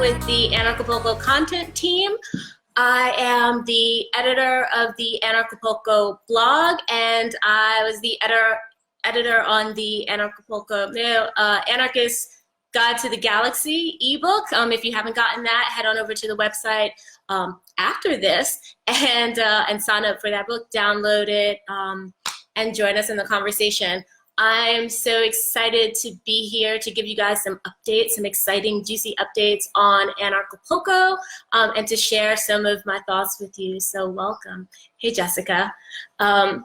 with the Anarchapulco content team. I am the editor of the Anarchapulco blog, and I was the editor on the Anarchapulco Anarchist Guide to the Galaxy ebook. If you haven't gotten that, head on over to the website after this and sign up for that book, download it, and join us in the conversation. I'm so excited to be here to give you guys some updates, some exciting, juicy updates on Anarchapulco, and to share some of my thoughts with you. So welcome. Hey, Jessica.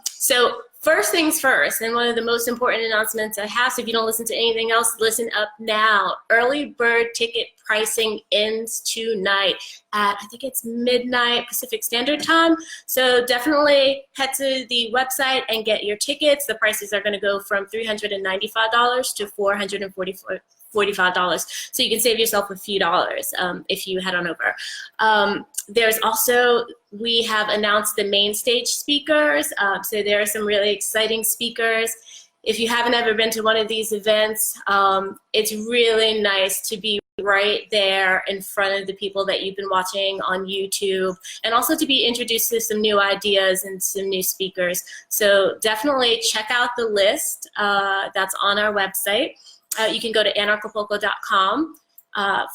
So first things first, and one of the most important announcements I have, so if you don't listen to anything else, listen up now. Early bird ticket pricing ends tonight at, I think it's midnight Pacific Standard Time. So definitely head to the website and get your tickets. The prices are going to go from $395 to $445. So you can save yourself a few dollars if you head on over. There's also, we have announced the main stage speakers. So there are some really exciting speakers. If you haven't ever been to one of these events, it's really nice to be right there in front of the people that you've been watching on YouTube, and also to be introduced to some new ideas and some new speakers. So definitely check out the list that's on our website. You can go to anarchapulco.com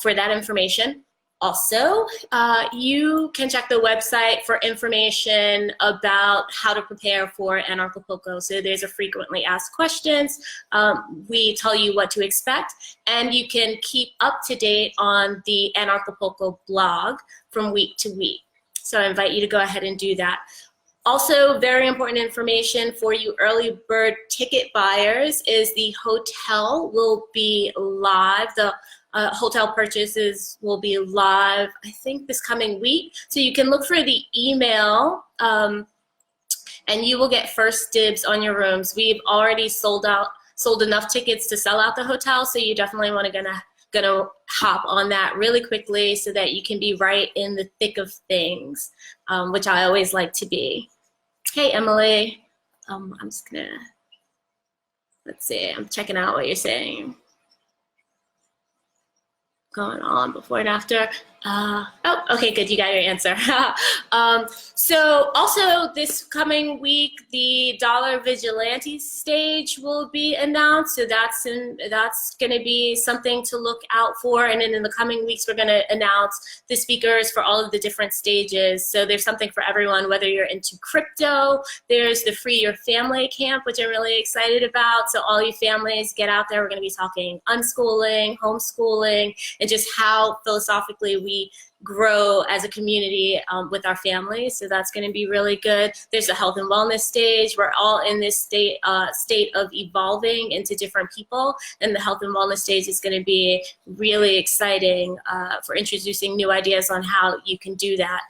for that information. Also, you can check the website for information about how to prepare for Anarchapulco. So there's a frequently asked questions. We tell you what to expect, and you can keep up to date on the Anarchapulco blog from week to week. So I invite you to go ahead and do that. Also, very important information for you early bird ticket buyers is the hotel will be live. The hotel purchases will be live, I think, this coming week. So you can look for the email, and you will get first dibs on your rooms. We've already sold enough tickets to sell out the hotel, so you definitely want to gonna hop on that really quickly so that you can be right in the thick of things, which I always like to be. Hey, Emily. I'm just gonna, let's see, I'm checking out what you're saying. Going on before and after. Oh, okay, good, you got your answer. So also this coming week, the Dollar Vigilante stage will be announced. So that's gonna be something to look out for. And then in the coming weeks, we're gonna announce the speakers for all of the different stages. So there's something for everyone, whether you're into crypto, there's the Free Your Family camp, which I'm really excited about. So all you families, get out there. We're gonna be talking unschooling, homeschooling, and just how philosophically we grow as a community with our families. So that's going to be really good. There's a health and wellness stage. We're all in this state of evolving into different people, and the health and wellness stage is going to be really exciting for introducing new ideas on how you can do that.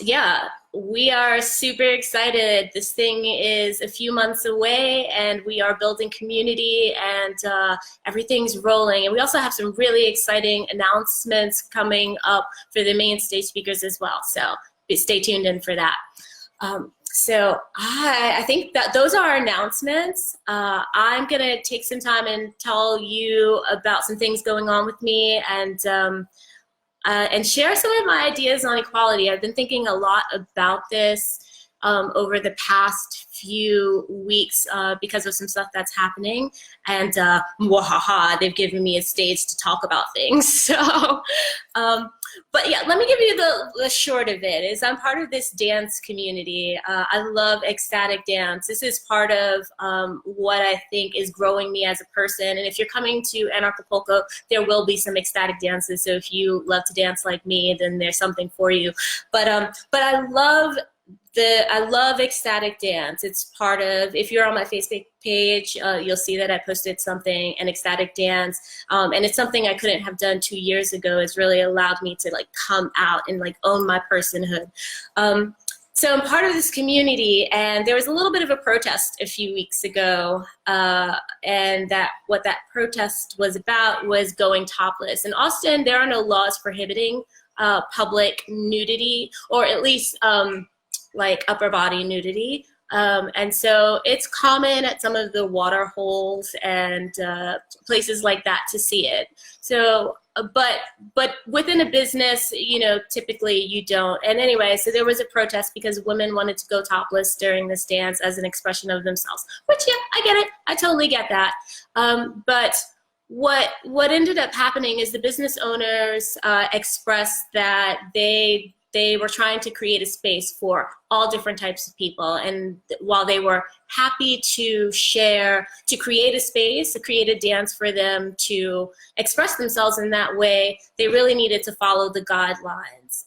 Yeah, we are super excited. This thing is a few months away, and we are building community, and everything's rolling. And we also have some really exciting announcements coming up for the main stage speakers as well. So stay tuned in for that. So I think that those are our announcements. I'm gonna take some time and tell you about some things going on with me, and share some of my ideas on equality. I've been thinking a lot about this over the past few weeks because of some stuff that's happening, and they've given me a stage to talk about things. So, but yeah, let me give you the short of it. Is I'm part of this dance community. I love ecstatic dance. This is part of what I think is growing me as a person. And if you're coming to Anarchapulco, there will be some ecstatic dances. So if you love to dance like me, then there's something for you. But I love ecstatic dance. It's part of, if you're on my Facebook page, you'll see that I posted something, an ecstatic dance, and it's something I couldn't have done 2 years ago. It's really allowed me to like come out and like own my personhood. So I'm part of this community, and there was a little bit of a protest a few weeks ago, and what that protest was about was going topless. In Austin, there are no laws prohibiting public nudity, or at least like upper body nudity. And so it's common at some of the water holes and places like that to see it. So, but within a business, you know, typically you don't. And anyway, so there was a protest because women wanted to go topless during this dance as an expression of themselves, which, yeah, I get it. I totally get that. But what ended up happening is the business owners expressed that they were trying to create a space for all different types of people. And while they were happy to share, to create a space, to create a dance for them to express themselves in that way, they really needed to follow the guidelines.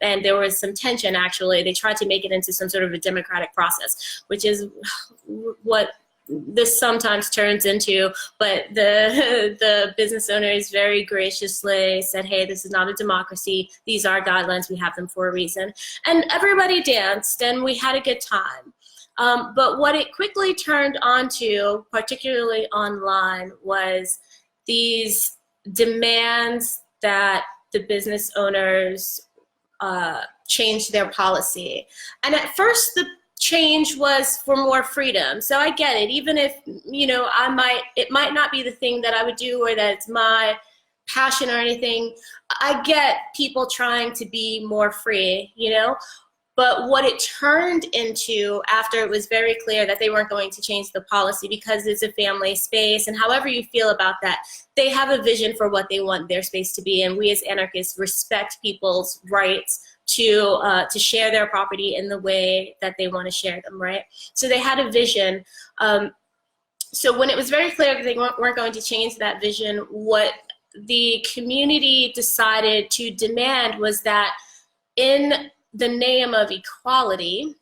And there was some tension, actually. They tried to make it into some sort of a democratic process, which is what this sometimes turns into, but the business owners very graciously said, hey, this is not a democracy. These are guidelines. We have them for a reason. And everybody danced, and we had a good time. But what it quickly turned onto, particularly online, was these demands that the business owners changed their policy. And at first, the change was for more freedom. So I get it, even if, you know, it might not be the thing that I would do or that it's my passion or anything. I get people trying to be more free, you know, but what it turned into after it was very clear that they weren't going to change the policy because it's a family space, and however you feel about that, they have a vision for what they want their space to be, and we as anarchists respect people's rights to share their property in the way that they want to share them, right? So they had a vision. So when it was very clear that they weren't going to change that vision, what the community decided to demand was that in the name of equality,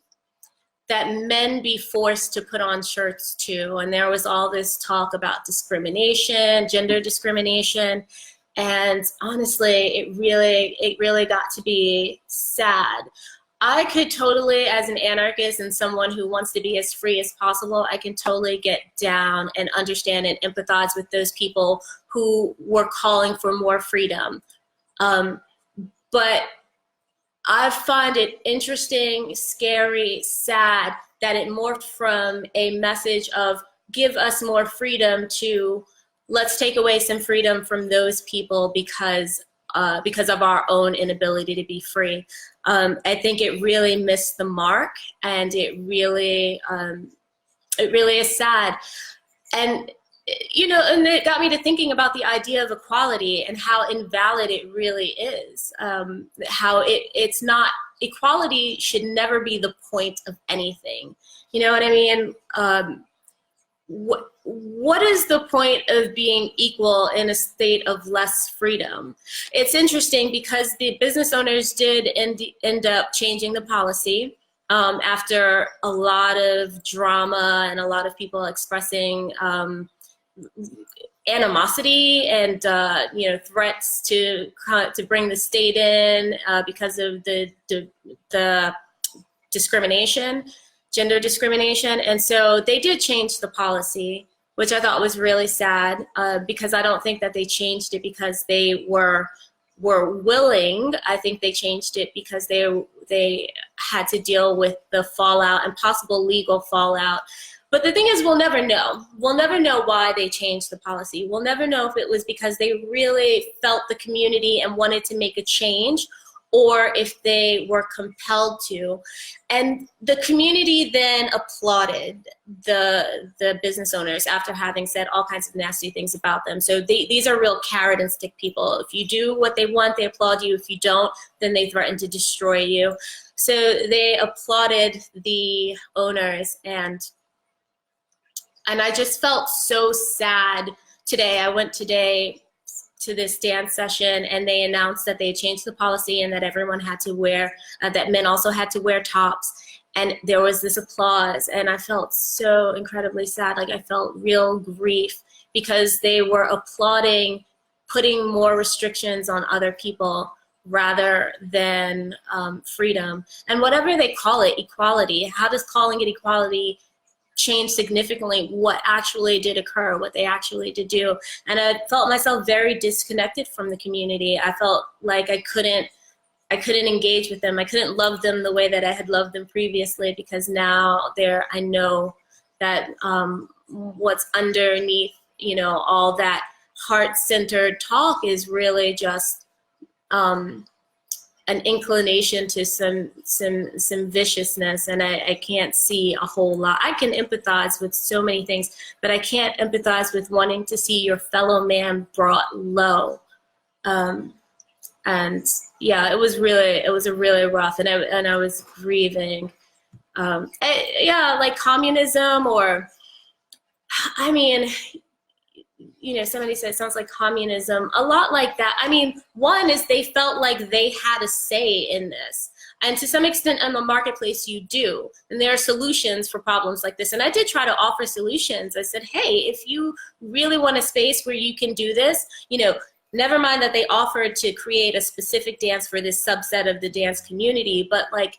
that men be forced to put on shirts too. And there was all this talk about discrimination, gender discrimination. And honestly, it really got to be sad. I could totally, as an anarchist and someone who wants to be as free as possible, I can totally get down and understand and empathize with those people who were calling for more freedom. But I find it interesting, scary, sad that it morphed from a message of give us more freedom to let's take away some freedom from those people because of our own inability to be free. I think it really missed the mark, and it really is sad. And you know, and it got me to thinking about the idea of equality and how invalid it really is. How it's not, equality should never be the point of anything. You know what I mean? What is the point of being equal in a state of less freedom? It's interesting because the business owners did end up changing the policy after a lot of drama and a lot of people expressing animosity and you know, threats to bring the state in because of the discrimination, gender discrimination. And so they did change the policy, which I thought was really sad because I don't think that they changed it because they were willing. I think they changed it because they had to deal with the fallout and possible legal fallout. But the thing is, we'll never know. We'll never know why they changed the policy. We'll never know if it was because they really felt the community and wanted to make a change, or if they were compelled to. And the community then applauded the business owners after having said all kinds of nasty things about them. So these are real carrot and stick people. If you do what they want, they applaud you. If you don't, then they threaten to destroy you. So they applauded the owners, and I just felt so sad today. I went today to this dance session, and they announced that they changed the policy and that everyone had to wear, that men also had to wear tops. And there was this applause, and I felt so incredibly sad. Like, I felt real grief because they were applauding putting more restrictions on other people rather than freedom. And whatever they call it, equality, how does calling it equality change significantly what actually did occur, what they actually did do? And I felt myself very disconnected from the community. I felt like I couldn't I couldn't engage with them. I couldn't love them the way that I had loved them previously, because now I know that what's underneath, you know, all that heart-centered talk is really just an inclination to some viciousness, and I can't see a whole lot. I can empathize with so many things, but I can't empathize with wanting to see your fellow man brought low. And yeah, it was a really rough, and I was grieving. Yeah, like communism, or, I mean, you know, somebody said it sounds like communism, a lot like that. I mean, one is they felt like they had a say in this. And to some extent in the marketplace you do. And there are solutions for problems like this. And I did try to offer solutions. I said, hey, if you really want a space where you can do this, you know, never mind that they offered to create a specific dance for this subset of the dance community, but like,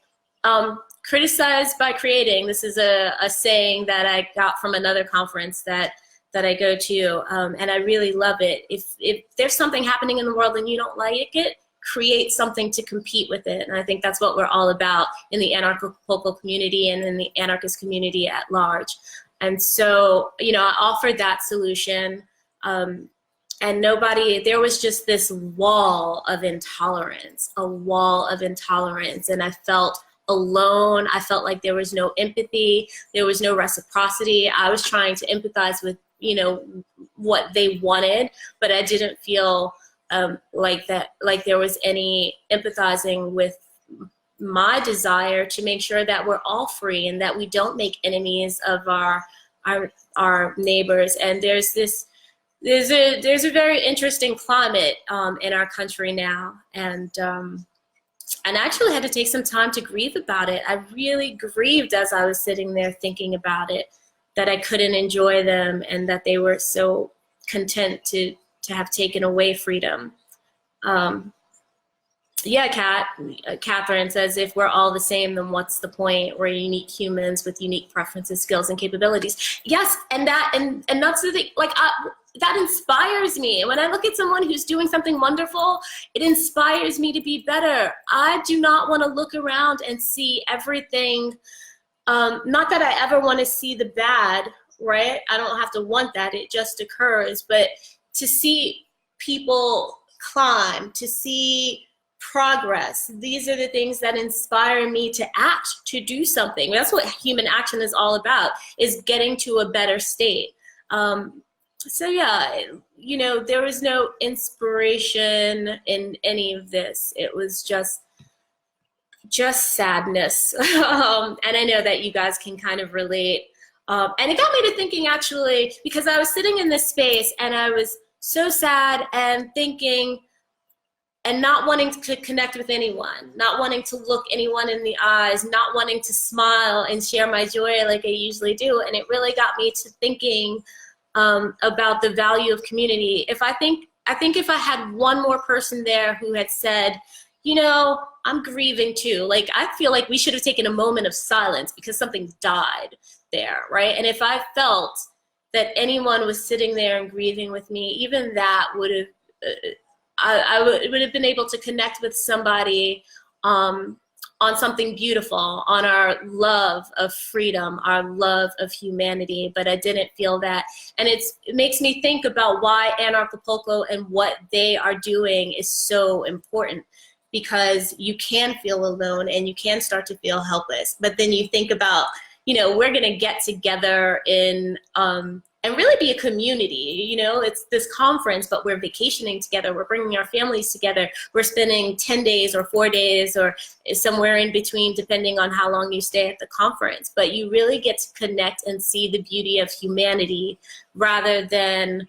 criticize by creating. This is a saying that I got from another conference that I go to, and I really love it. If there's something happening in the world and you don't like it, create something to compete with it. And I think that's what we're all about in the Anarchapulco community and in the anarchist community at large. And so, you know, I offered that solution, and there was just this wall of intolerance, and I felt alone. I felt like there was no empathy, there was no reciprocity. I was trying to empathize with, you know, what they wanted, but I didn't feel like there was any empathizing with my desire to make sure that we're all free and that we don't make enemies of our neighbors. And there's a very interesting climate in our country now, and I actually had to take some time to grieve about it. I really grieved as I was sitting there thinking about it, that I couldn't enjoy them and that they were so content to have taken away freedom. Yeah, Catherine says, if we're all the same, then what's the point? We're unique humans with unique preferences, skills, and capabilities. Yes, and that's the thing, like, that inspires me. When I look at someone who's doing something wonderful, it inspires me to be better. I do not want to look around and see everything. Not that I ever want to see the bad, right? I don't have to want that, it just occurs. But to see people climb, to see progress, these are the things that inspire me to act, to do something. That's what human action is all about, is getting to a better state. So yeah, you know, there was no inspiration in any of this. It was just sadness. And I know that you guys can kind of relate. And it got me to thinking, actually, because I was sitting in this space and I was so sad and thinking, and not wanting to connect with anyone, not wanting to look anyone in the eyes, not wanting to smile and share my joy like I usually do. And it really got me to thinking about the value of community. I think if I had one more person there who had said, you know, I'm grieving too. Like, I feel like we should have taken a moment of silence because something died there, right? And if I felt that anyone was sitting there and grieving with me, even that would have, I would have been able to connect with somebody on something beautiful, on our love of freedom, our love of humanity, but I didn't feel that. And it makes me think about why Anarchapulco and what they are doing is so important, because you can feel alone and you can start to feel helpless. But then you think about, you know, we're gonna get together in, and really be a community. You know, it's this conference, but we're vacationing together. We're bringing our families together. We're spending 10 days or 4 days or somewhere in between, depending on how long you stay at the conference. But you really get to connect and see the beauty of humanity rather than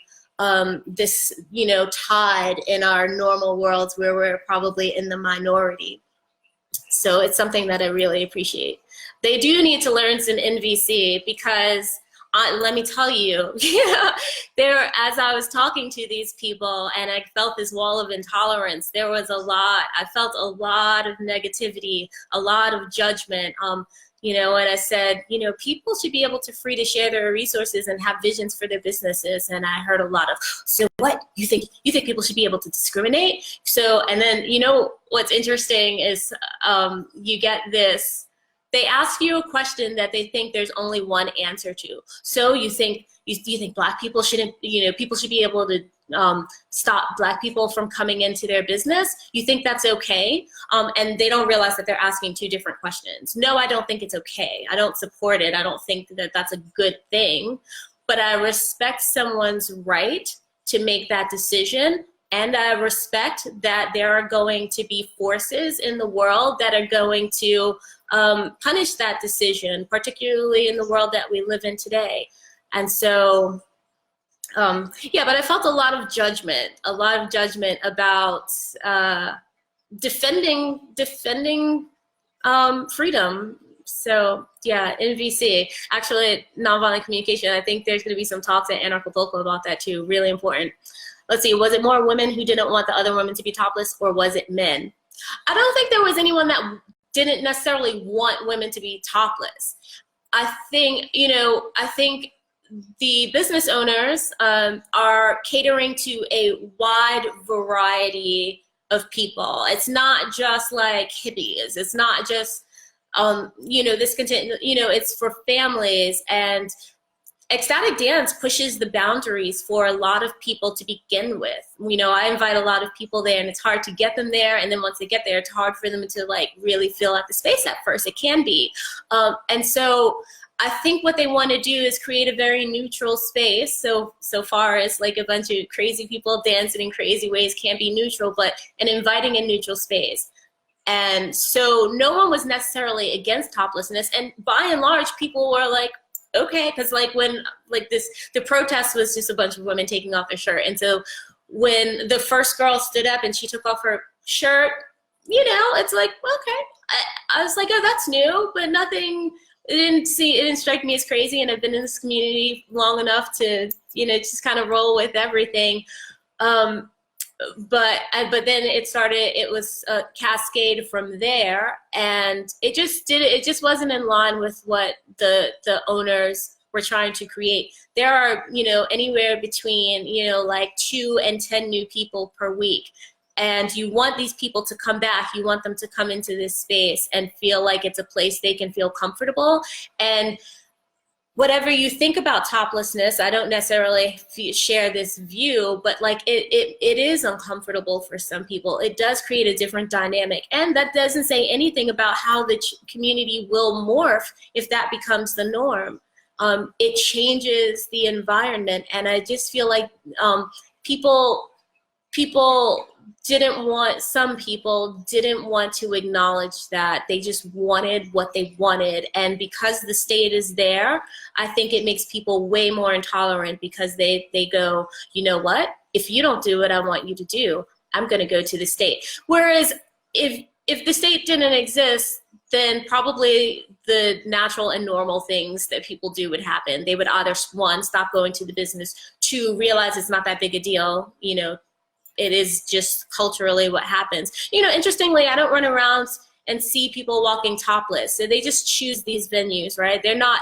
this, you know, tide in our normal worlds where we're probably in the minority. So it's something that I really appreciate. They do need to learn some NVC, because let me tell you, there, as I was talking to these people and I felt this wall of intolerance, there was I felt a lot of negativity, a lot of judgment. You know, and I said, you know, people should be able to free to share their resources and have visions for their businesses. And I heard a lot of, so what, you think people should be able to discriminate? So, and then, you know, what's interesting is you get this, they ask you a question that they think there's only one answer to. So you think Black people shouldn't, you know, people should be able to stop Black people from coming into their business? You think that's okay? And they don't realize that they're asking two different questions. No, I don't think it's okay. I don't support it. I don't think that that's a good thing, but I respect someone's right to make that decision. And I respect that there are going to be forces in the world that are going to punish that decision, particularly in the world that we live in today. And so, yeah, but I felt a lot of judgment about defending freedom. So yeah, NVC, actually nonviolent communication, I think there's gonna be some talks at Anarchapulco about that too, really important. Let's see, was it more women who didn't want the other women to be topless, or was it men? I don't think there was anyone that didn't necessarily want women to be topless. I think, you know, the business owners are catering to a wide variety of people. It's not just like hippies. It's not just, you know, this content, you know, it's for families. And ecstatic dance pushes the boundaries for a lot of people to begin with. You know, I invite a lot of people there and it's hard to get them there. And then once they get there, it's hard for them to like really fill out the space at first. It can be. And so I think what they want to do is create a very neutral space. So far as like a bunch of crazy people dancing in crazy ways can't be neutral, but an inviting and neutral space. And so no one was necessarily against toplessness. And by and large, people were like, okay, because like when like the protest was just a bunch of women taking off their shirt. And so when the first girl stood up and she took off her shirt, you know, it's like, okay. I was like, oh, that's new, but nothing, it didn't strike me as crazy. And I've been in this community long enough to, you know, just kind of roll with everything. But then it was a cascade from there, and it just wasn't in line with what the owners were trying to create. There are, you know, anywhere between, you know, like 2 and 10 new people per week. And you want these people to come back. You want them to come into this space and feel like it's a place they can feel comfortable. And whatever you think about toplessness, I don't necessarily share this view, but like it is uncomfortable for some people. It does create a different dynamic. And that doesn't say anything about how the community will morph if that becomes the norm. It changes the environment. And I just feel like some people didn't want to acknowledge that. They just wanted what they wanted. And because the state is there, I think it makes people way more intolerant, because they go, you know what? If you don't do what I want you to do, I'm going to go to the state. Whereas if the state didn't exist, then probably the natural and normal things that people do would happen. They would either, 1, stop going to the business, 2, realize it's not that big a deal, you know, it is just culturally what happens. You know, interestingly, I don't run around and see people walking topless. So they just choose these venues, right? They're not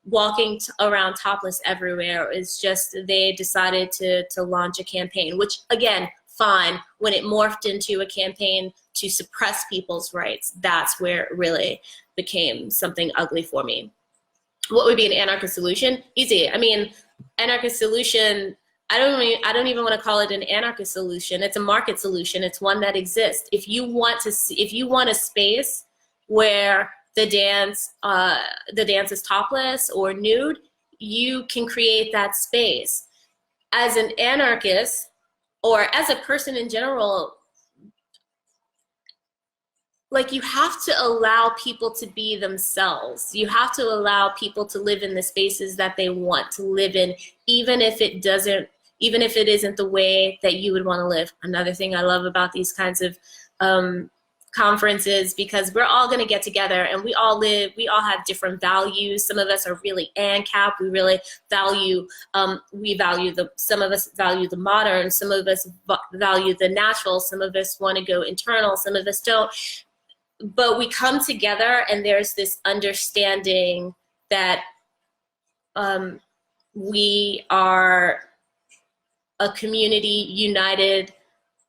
walking around topless everywhere. It's just they decided to launch a campaign, which again, fine. When it morphed into a campaign to suppress people's rights, that's where it really became something ugly for me. What would be an anarchist solution? Easy. I mean, anarchist solution, I don't even want to call it an anarchist solution. It's a market solution. It's one that exists. If you want a space where the dance is topless or nude, you can create that space. As an anarchist, or as a person in general, like, you have to allow people to be themselves. You have to allow people to live in the spaces that they want to live in, even if it isn't the way that you would want to live. Another thing I love about these kinds of conferences, because we're all going to get together and we all have different values. Some of us are really ANCAP. We really value, some of us value the modern, some of us value the natural, some of us want to go internal, some of us don't. But we come together and there's this understanding that we are a community united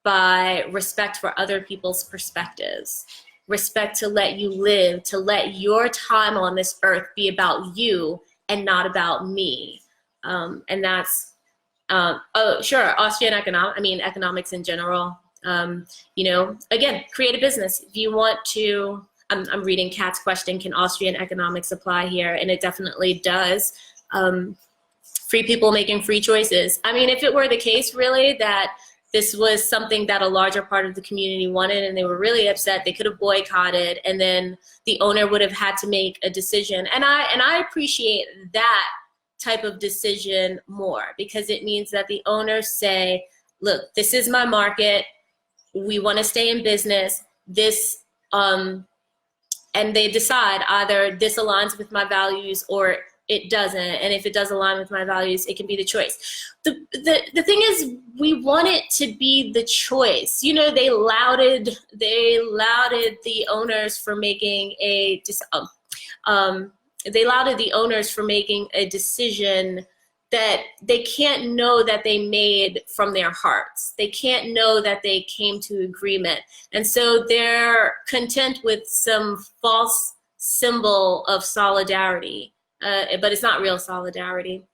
by respect for other people's perspectives, respect to let you live, to let your time on this earth be about you and not about me. And that's, oh, sure, Austrian economics in general. You know, again, create a business. If you want to, I'm reading Kat's question, can Austrian economics apply here? And it definitely does. Free people making free choices. I mean, if it were the case really that this was something that a larger part of the community wanted and they were really upset, they could have boycotted, and then the owner would have had to make a decision. And I appreciate that type of decision more, because it means that the owners say, look, this is my market, we want to stay in business, this, and they decide either this aligns with my values or it doesn't, and if it does align with my values, it can be the choice. The thing is, we want it to be the choice. You know, they lauded the owners for making a decision that they can't know that they made from their hearts. They can't know that they came to agreement, and so they're content with some false symbol of solidarity. But it's not real solidarity.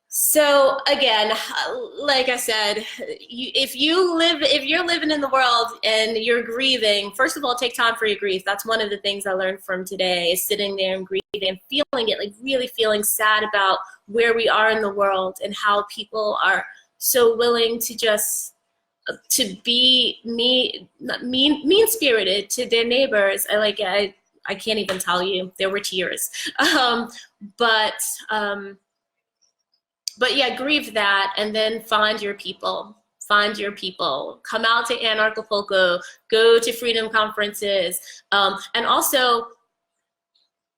So again, like I said, if you're living in the world and you're grieving, first of all, take time for your grief. That's one of the things I learned from today, is sitting there and grieving and feeling it, like really feeling sad about where we are in the world and how people are so willing to just to be mean-spirited to their neighbors. I can't even tell you, there were tears. But yeah, grieve that, and then find your people. Find your people. Come out to Anarchapulco, go to freedom conferences. And also,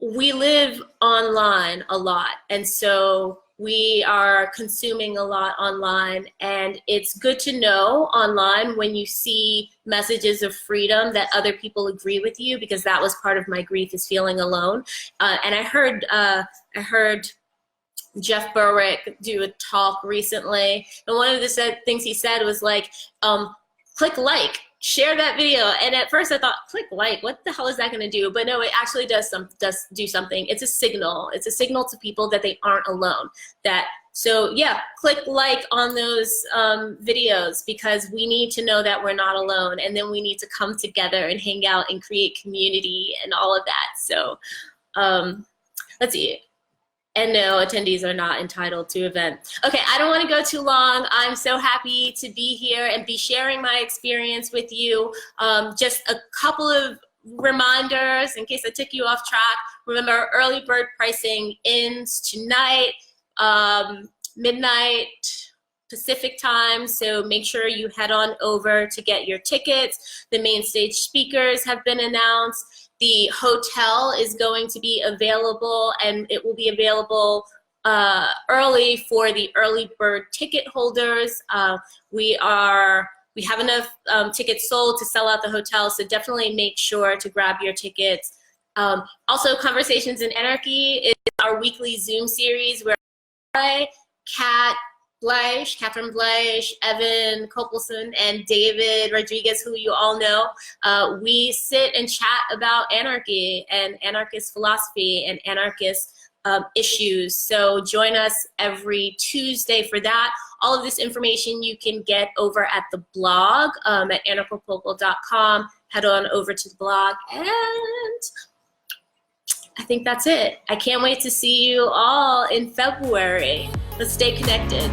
we live online a lot, and so we are consuming a lot online, and it's good to know online when you see messages of freedom that other people agree with you, because that was part of my grief, is feeling alone. And I heard Jeff Berwick do a talk recently, and one of the things he said was like, click like, share that video. And at first I thought, click like, what the hell is that going to do? But no, it actually does do something. It's a signal. It's a signal to people that they aren't alone. So yeah, click like on those videos, because we need to know that we're not alone, and then we need to come together and hang out and create community and all of that. So let's see. And no, attendees are not entitled to event. Okay, I don't want to go too long. I'm so happy to be here and be sharing my experience with you. Just a couple of reminders in case I took you off track. Remember, early bird pricing ends tonight, midnight Pacific time, so make sure you head on over to get your tickets. The main stage speakers have been announced. The hotel is going to be available, and it will be available early for the early bird ticket holders. We have enough tickets sold to sell out the hotel, so definitely make sure to grab your tickets. Also, Conversations in Anarchy is our weekly Zoom series where I, Catherine Bleish, Evan Copelson, and David Rodriguez, who you all know, we sit and chat about anarchy and anarchist philosophy and anarchist issues. So join us every Tuesday for that. All of this information you can get over at the blog at anarchapulco.com. Head on over to the blog, and I think that's it. I can't wait to see you all in February. Let's stay connected.